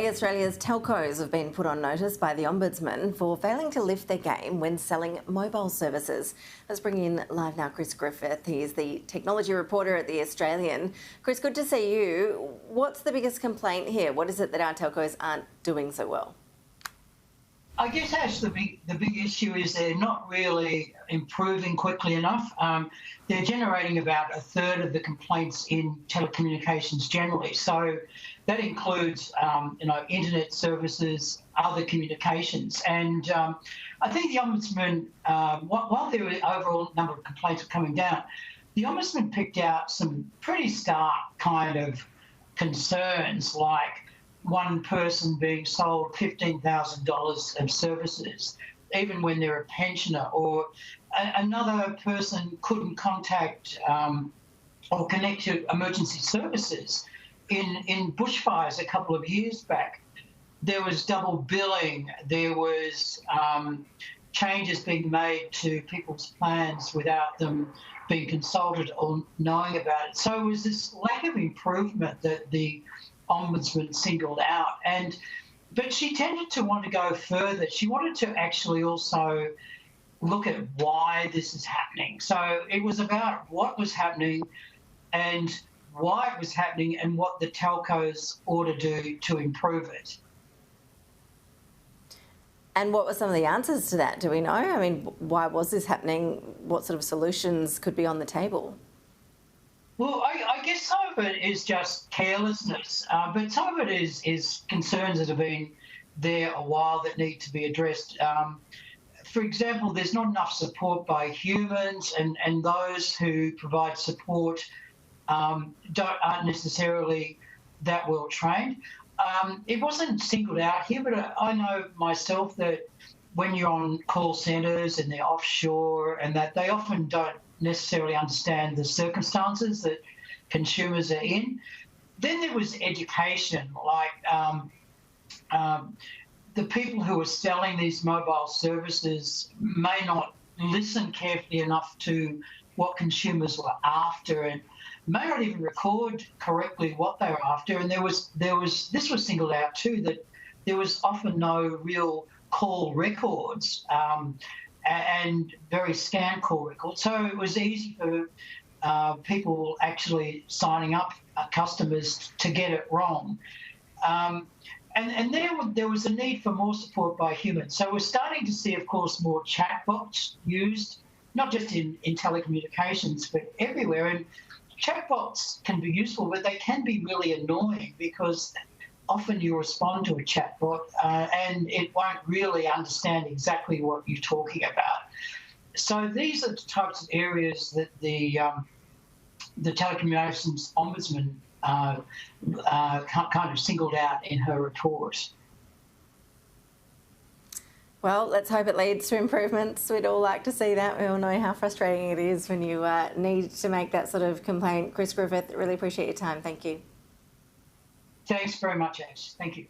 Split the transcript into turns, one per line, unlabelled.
Australia's telcos have been put on notice by the ombudsman for failing to lift their game when selling mobile services. Let's bring in live now Chris Griffith. He is the technology reporter at The Australian. Chris, good to see you. What's the biggest complaint here? What is it that our telcos aren't doing so well?
I guess, Ash, the big issue is they're not really improving quickly enough. They're generating about a third of the complaints in telecommunications generally. So that includes, internet services, other communications. And I think the Ombudsman, while the overall number of complaints are coming down, the Ombudsman picked out some pretty stark kind of concerns, like one person being sold $15,000 of services, even when they're a pensioner, or another person couldn't contact or connect to emergency services. In bushfires a couple of years back, there was double billing, there was changes being made to people's plans without them being consulted or knowing about it. So it was this lack of improvement that the Ombudsman singled out, but she tended to want to go further. She wanted to actually also look at why this is happening. So it was about what was happening and why it was happening and what the telcos ought to do to improve it.
And what were some of the answers to that? Do we know? I mean, why was this happening? What sort of solutions could be on the table?
Well, I guess some of it is just carelessness, but some of it is concerns that have been there a while that need to be addressed. For example, there's not enough support by humans, and those who provide support aren't necessarily that well trained. It wasn't singled out here, but I know myself that when you're on call centres and they're offshore and that they often don't necessarily understand the circumstances that consumers are in. Then there was education, like the people who are selling these mobile services may not listen carefully enough to what consumers were after and may not even record correctly what they were after. And this was singled out too, that there was often no real call records and very scant call records. So it was easy for people actually signing up, customers, to get it wrong. And there was a need for more support by humans. So we're starting to see, of course, more chatbots used, not just in telecommunications, but everywhere. And chatbots can be useful, but they can be really annoying because often you respond to a chatbot and it won't really understand exactly what you're talking about. So these are the types of areas that the telecommunications ombudsman kind of singled out in her report.
Well, let's hope it leads to improvements. We'd all like to see that. We all know how frustrating it is when you need to make that sort of complaint. Chris Griffith, really appreciate your time. Thank you.
Thanks very much, Ash. Thank you.